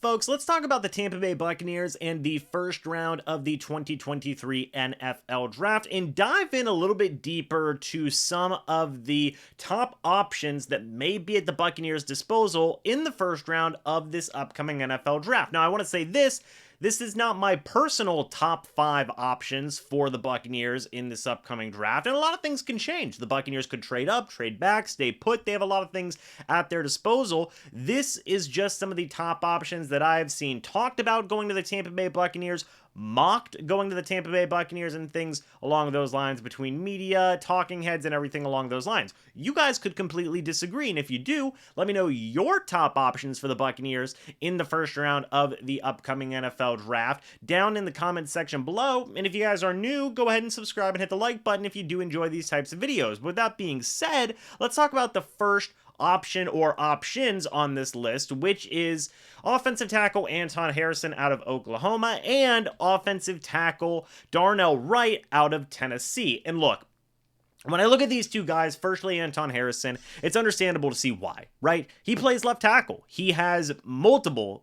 Folks, let's talk about the Tampa Bay Buccaneers and the first round of the 2023 NFL Draft and dive in a little bit deeper to some of the top options that may be at the Buccaneers' disposal in the first round of this upcoming NFL Draft. Now, I want to say this is not my personal top 5 options for the Buccaneers in this upcoming draft, and a lot of things can change. The Buccaneers could trade up, trade back, stay put. They have a lot of things at their disposal. This is just some of the top options that I have seen talked about going to the Tampa Bay Buccaneers, mocked going to the Tampa Bay Buccaneers, and things along those lines between media, talking heads, and everything along those lines. You guys could completely disagree, and if you do, let me know your top options for the Buccaneers in the first round of the upcoming NFL Draft down in the comments section below. And if you guys are new, go ahead and subscribe and hit the like button if you do enjoy these types of videos. But with that being said, let's talk about the first option or options on this list, which is offensive tackle Anton Harrison out of Oklahoma and offensive tackle Darnell Wright out of Tennessee. And look, when I look at these two guys, firstly, Anton Harrison, it's understandable to see why, right? He plays left tackle. He has multiple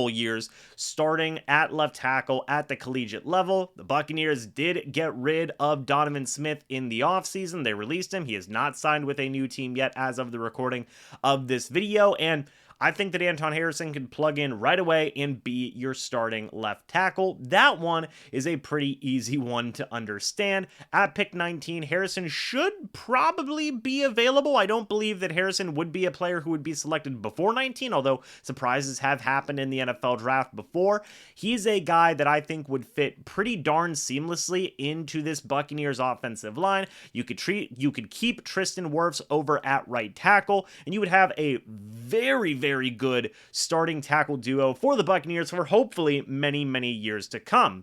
years starting at left tackle at the collegiate level. The Buccaneers did get rid of Donovan Smith in the offseason. They released him. He is not signed with a new team yet as of the recording of this video, and I think that Anton Harrison can plug in right away and be your starting left tackle. That one is a pretty easy one to understand. At pick 19, Harrison should probably be available. I don't believe that Harrison would be a player who would be selected before 19, although surprises have happened in the NFL draft before. He's a guy that I think would fit pretty darn seamlessly into this Buccaneers offensive line. You could keep Tristan Wirfs over at right tackle, and you would have a very good starting tackle duo for the Buccaneers for hopefully many years to come.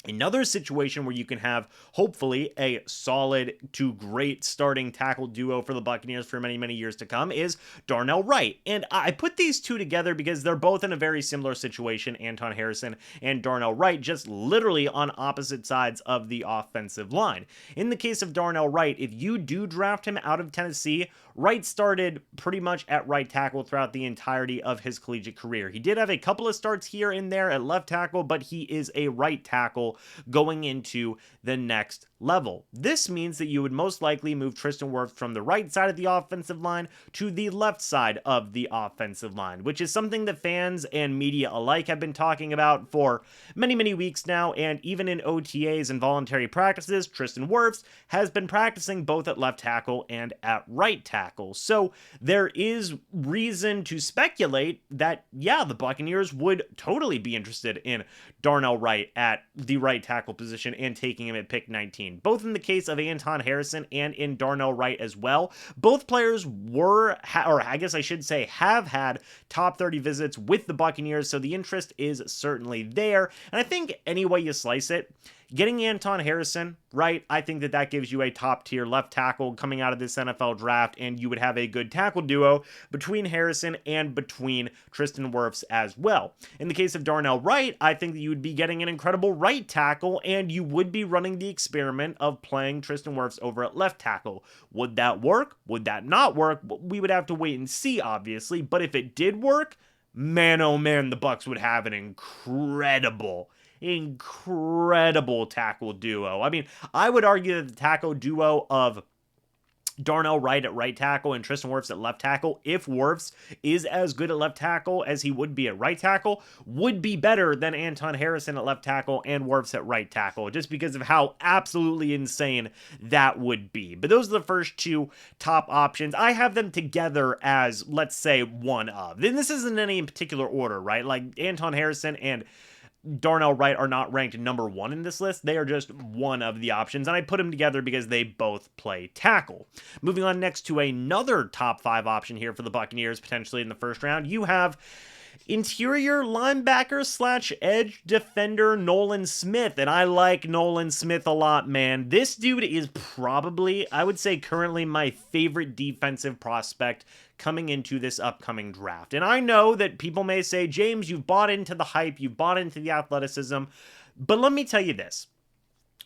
Another situation where you can have, hopefully, a solid to great starting tackle duo for the Buccaneers for many years to come is Darnell Wright. And I put these two together because they're both in a very similar situation, Anton Harrison and Darnell Wright, just literally on opposite sides of the offensive line. In the case of Darnell Wright, if you do draft him out of Tennessee, Wright started pretty much at right tackle throughout the entirety of his collegiate career. He did have a couple of starts here and there at left tackle, but he is a right tackle going into the next level. This means that you would most likely move Tristan Wirfs from the right side of the offensive line to the left side of the offensive line, which is something that fans and media alike have been talking about for many weeks now, and even in OTAs and voluntary practices, Tristan Wirfs has been practicing both at left tackle and at right tackle. So there is reason to speculate that, yeah, the Buccaneers would totally be interested in Darnell Wright at the right tackle position and taking him at pick 19. Both in the case of Anton Harrison and in Darnell Wright as well. Both players were, or I guess I should say, have had top 30 visits with the Buccaneers, so the interest is certainly there. And I think any way you slice it, getting Anton Harrison, right, I think that gives you a top-tier left tackle coming out of this NFL draft, and you would have a good tackle duo between Harrison and between Tristan Wirfs as well. In the case of Darnell Wright, I think that you would be getting an incredible right tackle, and you would be running the experiment of playing Tristan Wirfs over at left tackle. Would that work? Would that not work? We would have to wait and see, obviously, but if it did work, man, oh man, the Bucs would have an incredible tackle duo. I mean, I would argue that the tackle duo of Darnell Wright at right tackle and Tristan Wirfs at left tackle, if Wirfs is as good at left tackle as he would be at right tackle, would be better than Anton Harrison at left tackle and Wirfs at right tackle, just because of how absolutely insane that would be. But those are the first two top options. I have them together as, let's say, one of. Then this isn't in any particular order, right? Like Anton Harrison and Darnell Wright are not ranked number 1 in this list. They are just one of the options, and I put them together because they both play tackle. Moving on next to another top 5 option here for the Buccaneers, potentially in the first round, you have interior linebacker / edge defender Nolan Smith, and I like Nolan Smith a lot, man. This dude is probably, I would say, currently my favorite defensive prospect coming into this upcoming draft. And I know that people may say, James, you've bought into the hype, you've bought into the athleticism, but let me tell you this.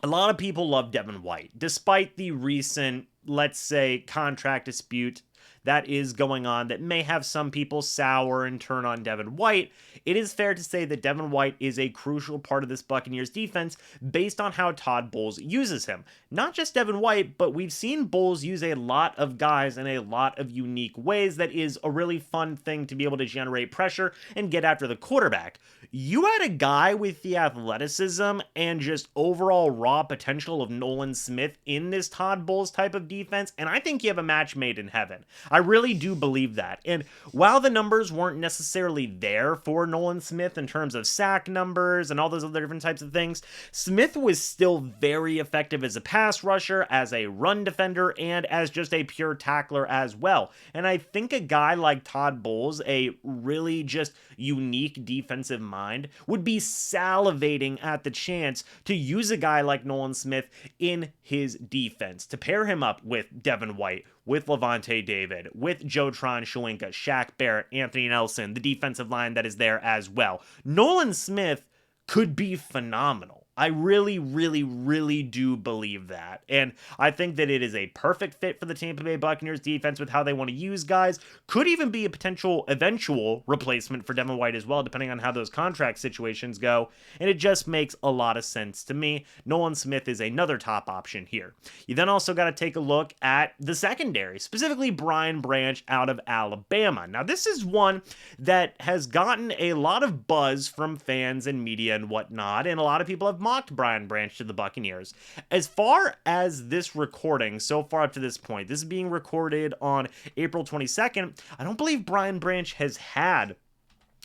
A lot of people love Devin White, despite the recent, let's say, contract dispute that is going on that may have some people sour and turn on Devin White, it is fair to say that Devin White is a crucial part of this Buccaneers defense based on how Todd Bowles uses him. Not just Devin White, but we've seen Bowles use a lot of guys in a lot of unique ways that is a really fun thing to be able to generate pressure and get after the quarterback. You had a guy with the athleticism and just overall raw potential of Nolan Smith in this Todd Bowles type of defense, and I think you have a match made in heaven. I really do believe that. And while the numbers weren't necessarily there for Nolan Smith in terms of sack numbers and all those other different types of things, Smith was still very effective as a pass rusher, as a run defender, and as just a pure tackler as well. And I think a guy like Todd Bowles, a really just unique defensive mind, would be salivating at the chance to use a guy like Nolan Smith in his defense, to pair him up with Devin White, with Levante David, with Joe Tron-Shawinka, Shaq Barrett, Anthony Nelson, the defensive line that is there as well. Nolan Smith could be phenomenal. I really, really, really do believe that. And I think that it is a perfect fit for the Tampa Bay Buccaneers defense with how they want to use guys. Could even be a potential eventual replacement for Devin White as well, depending on how those contract situations go. And it just makes a lot of sense to me. Nolan Smith is another top option here. You then also got to take a look at the secondary, specifically Brian Branch out of Alabama. Now, this is one that has gotten a lot of buzz from fans and media and whatnot, and a lot of people have mocked Brian Branch to the Buccaneers. As far as this recording, so far up to this point, this is being recorded on April 22nd, I don't believe Brian Branch has had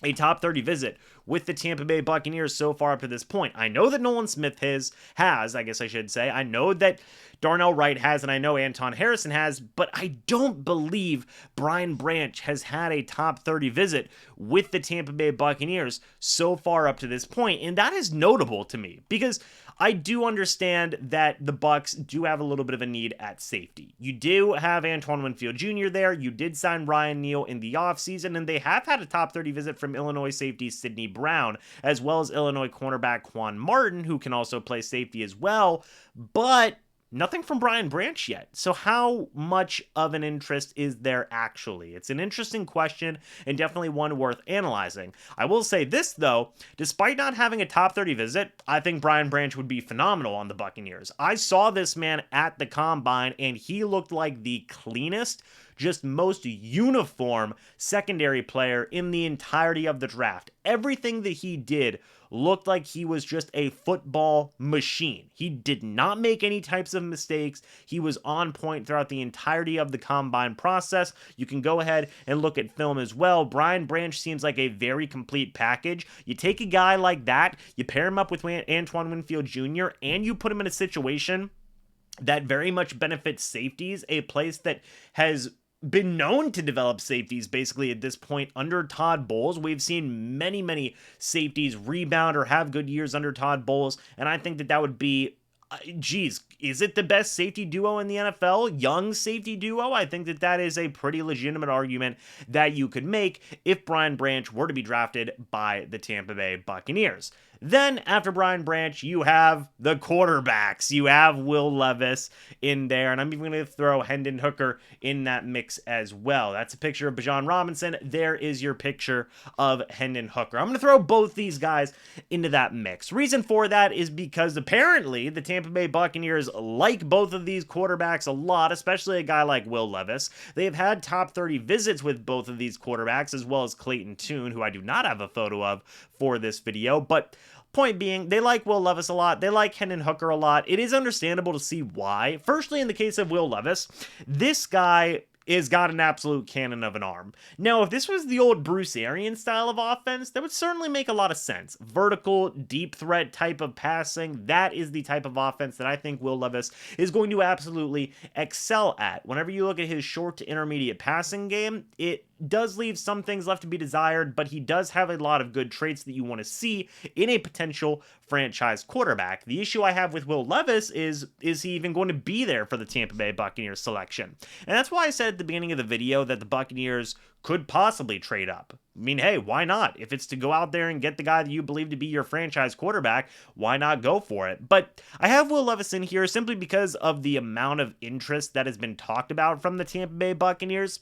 a top 30 visit with the Tampa Bay Buccaneers so far up to this point. I know that Nolan Smith has, I guess I should say. I know that Darnell Wright has, and I know Anton Harrison has, but I don't believe Brian Branch has had a top 30 visit with the Tampa Bay Buccaneers so far up to this point, and that is notable to me because I do understand that the Bucs do have a little bit of a need at safety. You do have Antoine Winfield Jr. there. You did sign Ryan Neal in the offseason, and they have had a top 30 visit from Illinois safety Sidney Brown, as well as Illinois cornerback Quan Martin, who can also play safety as well, but nothing from Brian Branch yet. So how much of an interest is there actually? It's an interesting question and definitely one worth analyzing. I will say this though, despite not having a top 30 visit, I think Brian Branch would be phenomenal on the Buccaneers. I saw this man at the combine and he looked like the cleanest, just most uniform secondary player in the entirety of the draft. Everything that he did looked like he was just a football machine. He did not make any types of mistakes. He was on point throughout the entirety of the combine process. You can go ahead and look at film as well. Brian Branch seems like a very complete package. You take a guy like that, you pair him up with Antoine Winfield Jr., and you put him in a situation that very much benefits safeties, a place that has been known to develop safeties basically at this point under Todd Bowles. We've seen many safeties rebound or have good years under Todd Bowles, and I think that that would be is it the best safety duo in the NFL? Young safety duo? I think that that is a pretty legitimate argument that you could make if Brian Branch were to be drafted by the Tampa Bay Buccaneers. Then, after Brian Branch, you have the quarterbacks. You have Will Levis in there, and I'm even going to throw Hendon Hooker in that mix as well. That's a picture of Bijan Robinson. There is your picture of Hendon Hooker. I'm going to throw both these guys into that mix. Reason for that is because apparently the Tampa Bay Buccaneers like both of these quarterbacks a lot, especially a guy like Will Levis. They have had top 30 visits with both of these quarterbacks, as well as Clayton Tune, who I do not have a photo of for this video, but point being, they like Will Levis a lot. They like Hendon Hooker a lot. It is understandable to see why. Firstly, in the case of Will Levis, this guy is got an absolute cannon of an arm. Now, if this was the old Bruce Arians style of offense, that would certainly make a lot of sense. Vertical, deep threat type of passing, that is the type of offense that I think Will Levis is going to absolutely excel at. Whenever you look at his short to intermediate passing game, it does leave some things left to be desired, but he does have a lot of good traits that you want to see in a potential franchise quarterback. The issue I have with Will Levis is he even going to be there for the Tampa Bay Buccaneers selection? And that's why I said at the beginning of the video that the Buccaneers could possibly trade up. I mean, hey, why not? If it's to go out there and get the guy that you believe to be your franchise quarterback, why not go for it? But I have Will Levis in here simply because of the amount of interest that has been talked about from the Tampa Bay Buccaneers.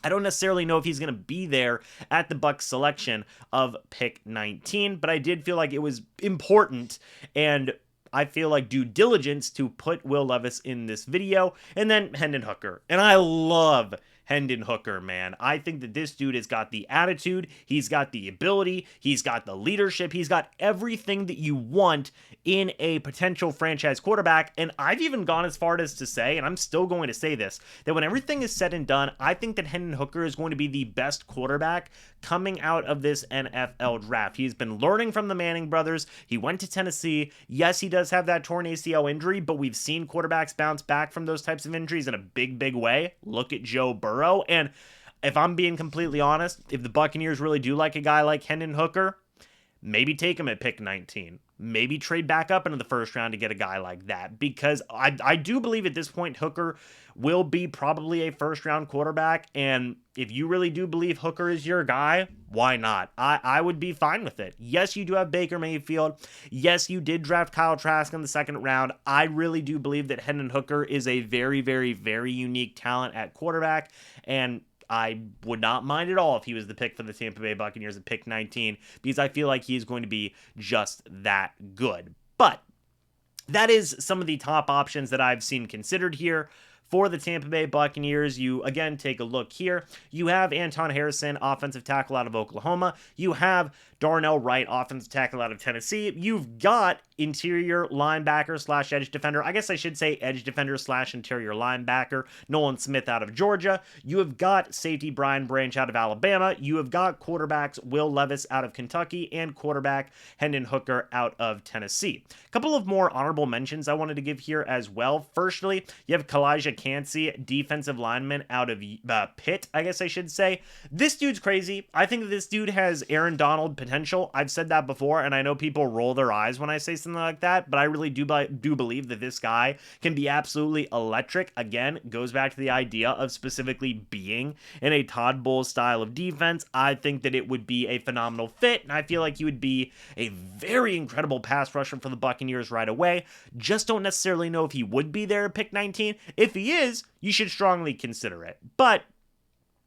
I don't necessarily know if he's going to be there at the Bucs selection of pick 19, but I did feel like it was important and I feel like due diligence to put Will Levis in this video. And then Hendon Hooker. And I love Hendon Hooker, man. I think that this dude has got the attitude, he's got the ability, he's got the leadership, he's got everything that you want in a potential franchise quarterback. And I've even gone as far as to say, and I'm still going to say this, that when everything is said and done, I think that Hendon Hooker is going to be the best quarterback coming out of this NFL draft. He's been learning from the Manning brothers. He went to Tennessee. Yes, he does have that torn ACL injury, but we've seen quarterbacks bounce back from those types of injuries in a big, big way. Look at Joe Burrow. And if I'm being completely honest, if the Buccaneers really do like a guy like Hendon Hooker, maybe take him at pick 19. Maybe trade back up into the first round to get a guy like that, because I do believe at this point Hooker will be probably a first round quarterback. And if you really do believe Hooker is your guy, why not? I would be fine with it. Yes, you do have Baker Mayfield. Yes, you did draft Kyle Trask in the second round. I really do believe that Hendon Hooker is a very, very, very unique talent at quarterback. And I would not mind at all if he was the pick for the Tampa Bay Buccaneers at pick 19, because I feel like he is going to be just that good. But that is some of the top options that I've seen considered here for the Tampa Bay Buccaneers. You, again, take a look here. You have Anton Harrison, offensive tackle out of Oklahoma. You have Darnell Wright, offensive tackle out of Tennessee. You've got interior linebacker slash edge defender. I guess I should say edge defender slash interior linebacker, Nolan Smith out of Georgia. You have got safety Brian Branch out of Alabama. You have got quarterbacks Will Levis out of Kentucky and quarterback Hendon Hooker out of Tennessee. A couple of more honorable mentions I wanted to give here as well. Firstly, you have Kalijah Cansey, defensive lineman out of Pitt, I guess I should say. This dude's crazy. I think that this dude has Aaron Donald potential. I've said that before, and I know people roll their eyes when I say something like that, but I really do believe that this guy can be absolutely electric. Again, goes back to the idea of specifically being in a Todd Bowles style of defense. I think that it would be a phenomenal fit, and I feel like he would be a very incredible pass rusher for the Buccaneers right away. Just don't necessarily know if he would be there at pick 19. If he is, you should strongly consider it. But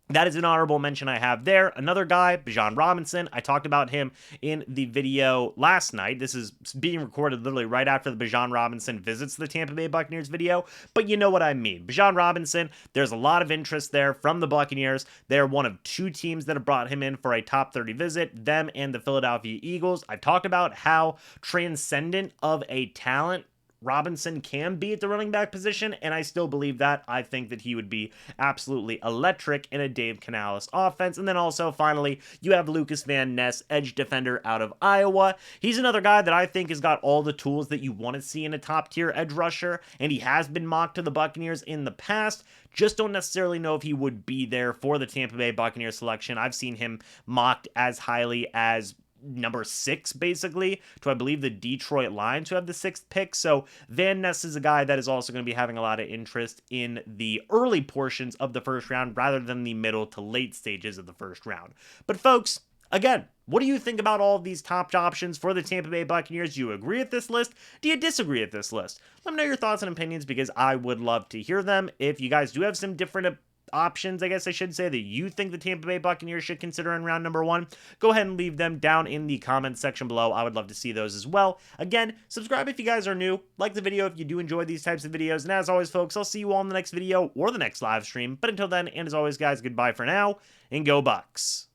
that is an honorable mention I have there. Another guy, Bijan Robinson. I talked about him in the video last night. This is being recorded literally right after the Bijan Robinson visits the Tampa Bay Buccaneers video, but you know what I mean. Bijan Robinson, there's a lot of interest there from the Buccaneers. They're one of two teams that have brought him in for a top 30 visit, them and the Philadelphia Eagles. I've talked about how transcendent of a talent Robinson can be at the running back position, and I still believe that. I think that he would be absolutely electric in a Dave Canales offense. And then also, finally, you have Lucas Van Ness, edge defender out of Iowa. He's another guy that I think has got all the tools that you want to see in a top-tier edge rusher, and he has been mocked to the Buccaneers in the past. Just don't necessarily know if he would be there for the Tampa Bay Buccaneers selection. I've seen him mocked as highly as number 6, basically, to I believe the Detroit Lions, who have the 6th pick. So Van Ness is a guy that is also going to be having a lot of interest in the early portions of the first round rather than the middle to late stages of the first round. But folks, again, what do you think about all of these top options for the Tampa Bay Buccaneers? Do you agree with this list? Do you disagree with this list? Let me know your thoughts and opinions, because I would love to hear them. If you guys do have some different options, I guess I should say, that you think the Tampa Bay Buccaneers should consider in round number 1, go ahead and leave them down in the comments section below. I would love to see those as well. Again, subscribe if you guys are new, like the video if you do enjoy these types of videos, and as always, folks, I'll see you all in the next video or the next live stream. But until then, and as always, guys, goodbye for now, and go Bucs.